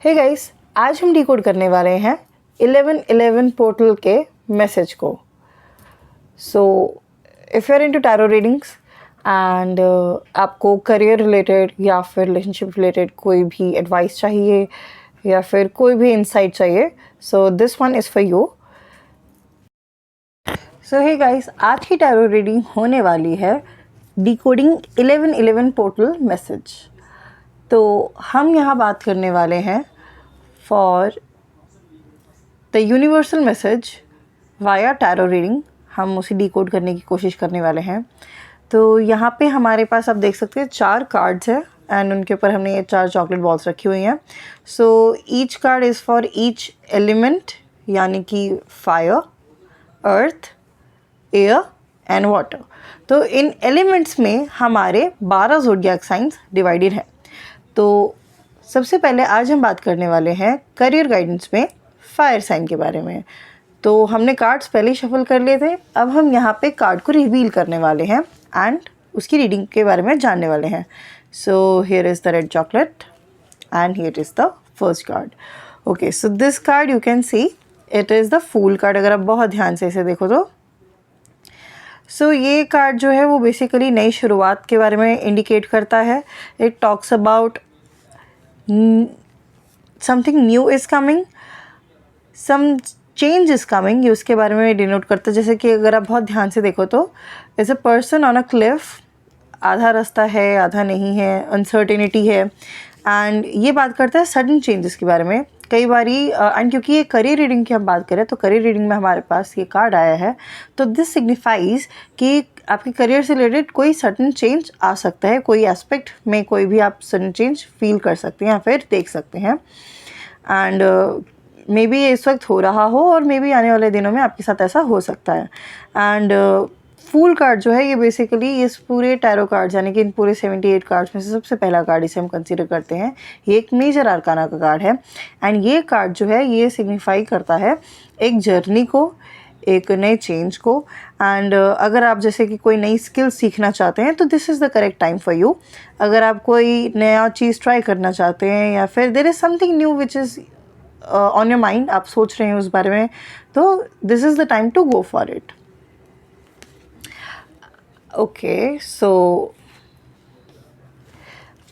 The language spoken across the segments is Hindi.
हे गाइस, आज हम डिकोड करने वाले हैं 1111 पोर्टल के मैसेज को। So if you are into tarot readings and आपको करियर रिलेटेड या फिर रिलेशनशिप रिलेटेड कोई भी एडवाइस चाहिए या फिर कोई भी इंसाइट चाहिए, so this one is for you. So hey guys, आज की टैरो रीडिंग होने वाली है डिकोडिंग 1111 पोर्टल मैसेज। तो हम यहाँ बात करने वाले हैं for the universal message via tarot reading. हम उसे डिकोड करने की कोशिश करने वाले हैं। तो यहाँ पे हमारे पास आप देख सकते हैं 4 कार्ड्स हैं एंड उनके ऊपर हमने ये 4 चॉकलेट बॉल्स रखी हुई हैं। So each card is for each element, यानी कि fire, earth, air and water. तो इन एलिमेंट्स में हमारे 12 ज़ोडिएक साइंस डिवाइडेड हैं। तो सबसे पहले आज हम बात करने वाले हैं करियर गाइडेंस में फायर साइन के बारे में। तो हमने कार्ड्स पहले ही शफल कर लिए थे, अब हम यहाँ पे कार्ड को रिवील करने वाले हैं एंड उसकी रीडिंग के बारे में जानने वाले हैं। So here is the red chocolate and here is the first card. Okay, so this card you can see it is the fool card. अगर आप बहुत ध्यान से इसे देखो तो सो ये कार्ड जो है वो बेसिकली नई शुरुआत के बारे में इंडिकेट करता है। It talks about something new is coming, some change is coming, ये उसके बारे में डिनोट करता है। जैसे कि अगर आप बहुत ध्यान से देखो तो as a person on a cliff, आधा रास्ता है आधा नहीं है, अनसर्टेनिटी है एंड ये बात करता है सडन चेंजेस के बारे में। कई बारी एंड क्योंकि ये करियर रीडिंग की हम बात करें तो करियर रीडिंग में हमारे पास ये कार्ड आया है, तो दिस सिग्निफाइज कि आपके करियर से रिलेटेड कोई सडन चेंज आ सकता है, कोई एस्पेक्ट में कोई भी आप सडन चेंज फील कर सकते हैं या फिर देख सकते हैं। एंड मे बी ये इस वक्त हो रहा हो और मे बी आने वाले दिनों में आपके साथ ऐसा हो सकता है। एंड फूल कार्ड जो है ये बेसिकली इस पूरे टैरो कार्ड यानी कि इन पूरे 78 कार्ड्स में से सबसे पहला कार्ड इसे हम कंसीडर करते हैं। ये एक मेजर आर्काना का कार्ड है एंड ये कार्ड जो है ये सिग्निफाई करता है एक जर्नी को, एक नए चेंज को। एंड अगर आप जैसे कि कोई नई स्किल सीखना चाहते हैं तो this is the correct time for you. अगर आप कोई नया चीज़ ट्राई करना चाहते हैं या फिर there is something new which is on your mind, आप सोच रहे हैं उस बारे में, तो this is the time to go for it. Okay, so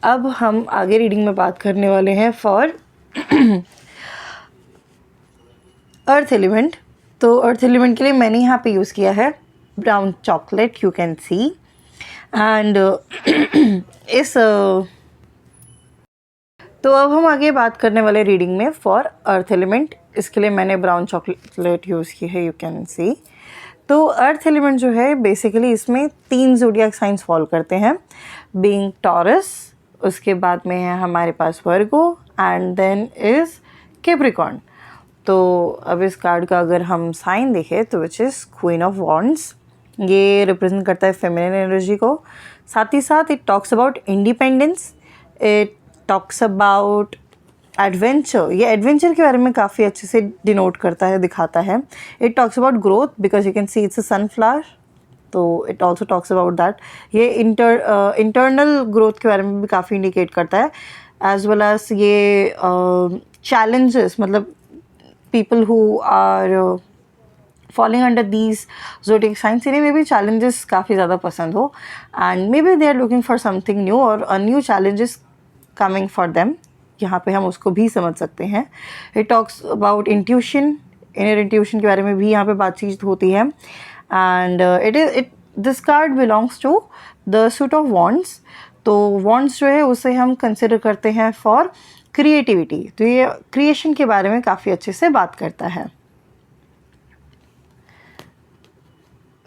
अब हम आगे रीडिंग में बात करने वाले हैं फॉर अर्थ एलिमेंट। तो अर्थ एलिमेंट के लिए मैंने यहाँ पे यूज़ किया है brown chocolate, you can C. And इस तो अब हम आगे बात करने वाले रीडिंग में फॉर अर्थ एलिमेंट, इसके लिए मैंने ब्राउन चॉकलेट यूज़ की है, यू कैन सी। तो अर्थ एलिमेंट जो है बेसिकली इसमें 3 ज़ोडिएक साइंस फॉल करते हैं, बीइंग टॉरस, उसके बाद में है हमारे पास Virgo and then is Capricorn. तो अब इस कार्ड का अगर हम साइन देखें तो which is queen of wands, ये रिप्रेजेंट करता है फेमिनिन एनर्जी को। साथ ही साथ it talks about independence, it talks about adventure, ये एडवेंचर के बारे में काफ़ी अच्छे से डिनोट करता है, दिखाता है। It talks about growth because you can see it's a sunflower, तो it also talks about that. ये इंटरनल ग्रोथ के बारे में भी काफ़ी इंडिकेट करता है, एज वेल एज ये चैलेंजेस, मतलब people who are falling under these zodiac signs, इन्हें में भी चैलेंजेस काफ़ी ज़्यादा पसंद हो and maybe they are looking for something new और a new challenges coming for them. यहाँ पे हम उसको भी समझ सकते हैं। It talks about intuition, inner intuition के बारे में भी यहाँ पे बातचीत होती है। And this card belongs to the suit of wands. तो वॉन्ड्स जो है उसे हम कंसिडर करते हैं फॉर क्रिएटिविटी, तो ये क्रिएशन के बारे में काफ़ी अच्छे से बात करता है।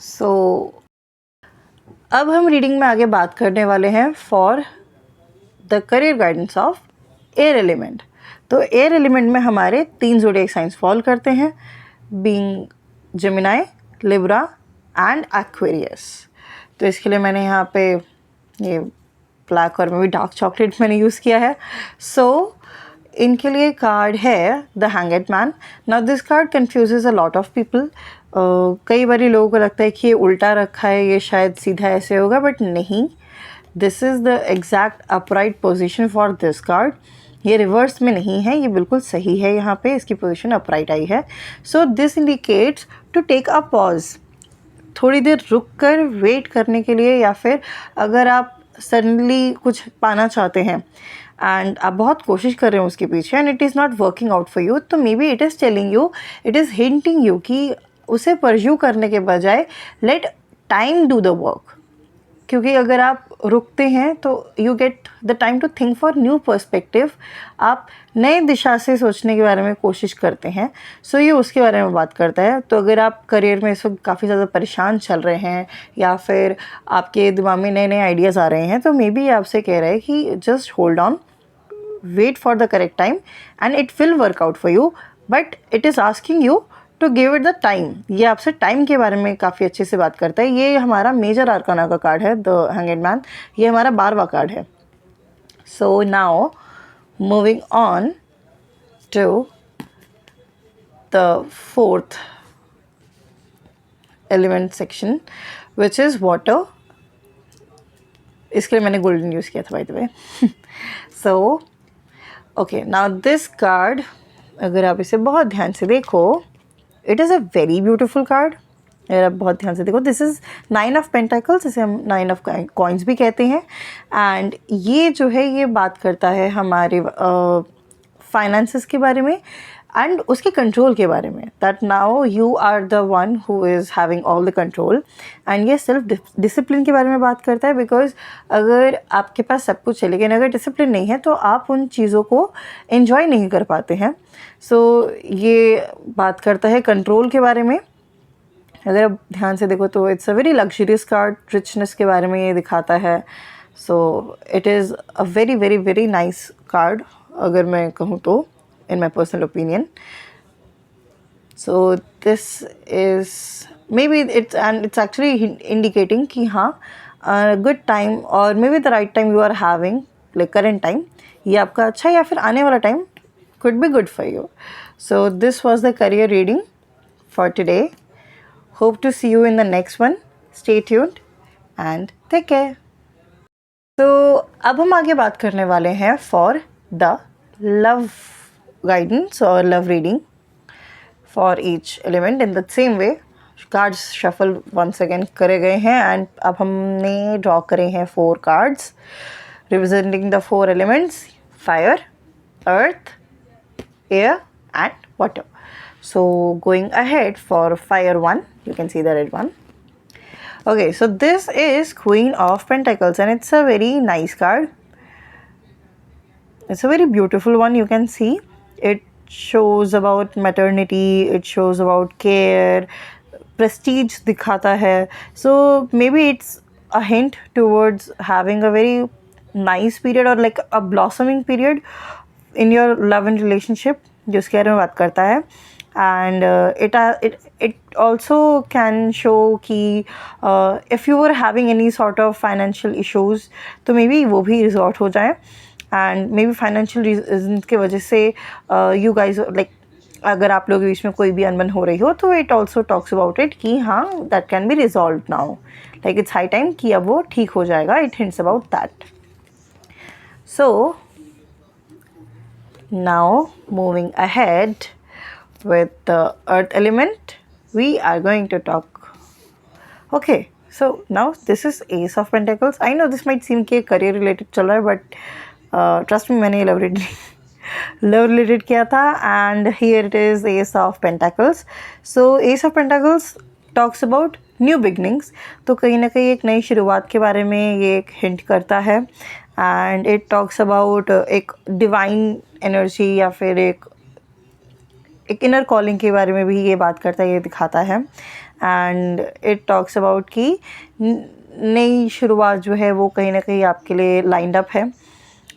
सो अब हम रीडिंग में आगे बात करने वाले हैं for the career guidance of air element. तो एयर एलिमेंट में हमारे 3 ज़ोडिएक साइंस फॉल करते हैं, being Gemini, Libra and Aquarius. तो इसके लिए मैंने यहाँ पे ये ब्लैक और में भी डार्क चॉकलेट मैंने यूज़ किया है। सो इनके लिए कार्ड है the hanged man. Now this card confuses a lot of people. कई बारी लोगों को लगता है कि ये उल्टा रखा है, ये शायद सीधा ऐसे होगा, बट नहीं, this is the exact upright position for this card. ये रिवर्स में नहीं है, ये बिल्कुल सही है, यहाँ पे इसकी पोजीशन अपराइट आई है. So this indicates to take a pause, थोड़ी देर रुक कर वेट करने के लिए, या फिर अगर आप सडनली कुछ पाना चाहते हैं एंड आप बहुत कोशिश कर रहे हो उसके पीछे and it is not working out for you, तो maybe it is telling you, it is hinting you कि उसे परस्यू करने के बजाय let time do the work. क्योंकि अगर आप रुकते हैं तो you get the time to think for new perspective, आप नए दिशा से सोचने के बारे में कोशिश करते हैं. सो ये उसके बारे में बात करता है. तो अगर आप करियर में इस वक्त काफ़ी ज़्यादा परेशान चल रहे हैं या फिर आपके दिमाग में नए नए आइडियाज़ आ रहे हैं, तो मे बी आपसे कह रहे हैं कि just hold on, wait for the correct time and it will work out for you, but it is asking you to give it the time. ये आपसे टाइम के बारे में काफ़ी अच्छे से बात करता है. ये हमारा मेजर आर्काना का कार्ड है, द हैंग्ड मैन. ये हमारा 12वां कार्ड है. So now moving on to the 4th element section which is water. इसके लिए मैंने गोल्डन यूज़ किया था by the way. So okay, now this card, अगर आप इसे बहुत ध्यान से देखो, it is a very beautiful card. अगर आप बहुत ध्यान से देखो, दिस इज़ 9 ऑफ पेंटाकल्स, इसे हम 9 ऑफ कॉइन्स भी कहते हैं. एंड ये जो है ये बात करता है हमारे फाइनेंसेस के बारे में एंड उसके कंट्रोल के बारे में, that now you are the one who is having all the control. And ये सेल्फ डिसिप्लिन के बारे में बात करता है, बिकॉज अगर आपके पास सब कुछ है लेकिन अगर डिसिप्लिन नहीं है तो आप उन चीज़ों को एंजॉय नहीं कर पाते हैं. सो ये बात करता है कंट्रोल के बारे में. अगर आप ध्यान से देखो तो it's a very luxurious card, richness के बारे में ये दिखाता है. So it is a very very very nice card अगर मैं कहूँ तो, in my personal opinion. So this is maybe it's actually indicating कि हाँ good time or maybe the right time you are having, like current time, ये आपका अच्छा या फिर आने वाला time could be good for you. So this was the career reading for today. Hope to see you in the next one. Stay tuned and take care. तो अब हम आगे बात करने वाले हैं for the love guidance or love reading for each element in the same way. Cards shuffle once again करे गए हैं and अब हमने draw करे हैं 4 cards representing the 4 elements: fire, earth, air and water. So going ahead for fire 1, you can see the red one. Okay, so this is Queen of Pentacles and it's a very nice card. It's a very beautiful one. You can see it shows about maternity, it shows about care, prestige दिखाता है. So maybe it's a hint towards having a very nice period or like a blossoming period in your love and relationship, जिसके बारे में बात करता है. And it also can show कि if you were having any sort of financial issues, तो maybe वो भी resolve हो जाए. And maybe financial reason की वजह से यू गाइज लाइक अगर आप लोगों के बीच में कोई भी अनबन हो रही हो तो it also talks about it कि हाँ that can be resolve now, like it's high time कि अब वो ठीक हो जाएगा. It hints about that. So now moving ahead with the earth element, we are going to talk. Okay, so now this is Ace of Pentacles. I know this might seem कि career related चल रहा है, but trust me, मैंने love related किया था. And here it is Ace of Pentacles. So Ace of Pentacles talks about new beginnings. तो कहीं ना कहीं एक नई शुरुआत के बारे में ये एक हिंट करता है. And it talks about एक divine energy या फिर एक इनर कॉलिंग के बारे में भी ये बात करता है, ये दिखाता है. एंड इट टॉक्स अबाउट कि नई शुरुआत जो है वो कहीं ना कहीं आपके लिए लाइंड अप है.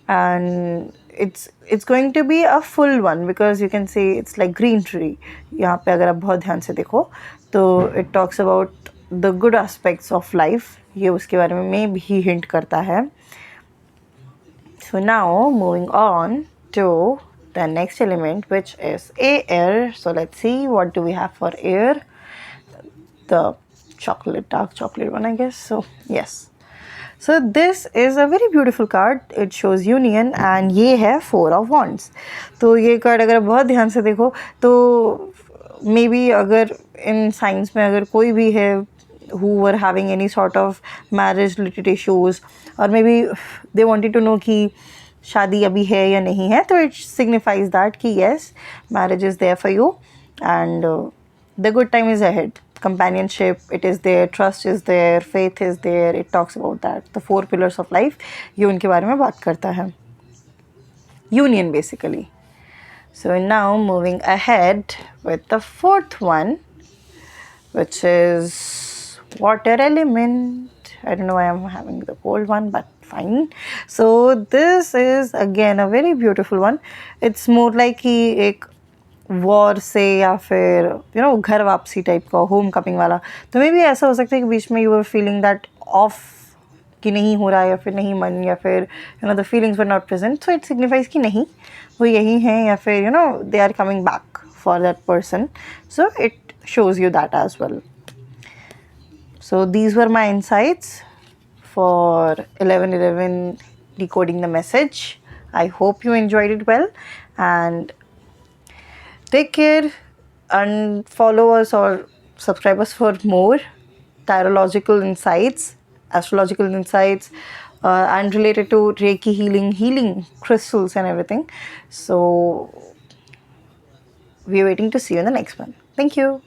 And it's going to be a full one because you can say it's like green tree. यहाँ पे अगर आप बहुत ध्यान से देखो तो it talks about the good aspects of life, ये उसके बारे में भी हिंट करता है. So now moving on to the next element, which is air. So let's see what do we have for air. The chocolate, dark chocolate one, I guess. So yes, so this is a very beautiful card, it shows union and ये है 4 ऑफ वॉन्ड्स। तो ये कार्ड अगर आप बहुत ध्यान से देखो तो मे बी अगर इन साइंस में अगर कोई भी है who were having any sort of marriage related issues or maybe they wanted to know कि शादी अभी है या नहीं है, तो it signifies that कि yes, marriage is there for you and the good time is ahead. Companionship, it is there, trust is there, faith is there, it talks about that. The 4 pillars of life, ये उनके बारे में बात करता है. Union basically. So now moving ahead with the 4th one, which is water element. I don't know why I'm having the cold one, but fine. So this is again a very beautiful one. It's more like कि एक वॉर से या फिर यू नो घर वापसी टाइप का, होम कमिंग वाला. तो मे भी ऐसा हो सकता है कि बीच में you are feeling that off कि नहीं हो रहा है या फिर नहीं मन, या फिर you know the feelings were not present. So it signifies कि नहीं वो यही हैं या फिर you know they are coming back for that person. So it shows you that as well. So these were my insights for 11/11 decoding the message. I hope you enjoyed it well and take care and follow us or subscribe us for more tarological insights, astrological insights and related to Reiki healing crystals and everything. So we are waiting to see you in the next one. Thank you.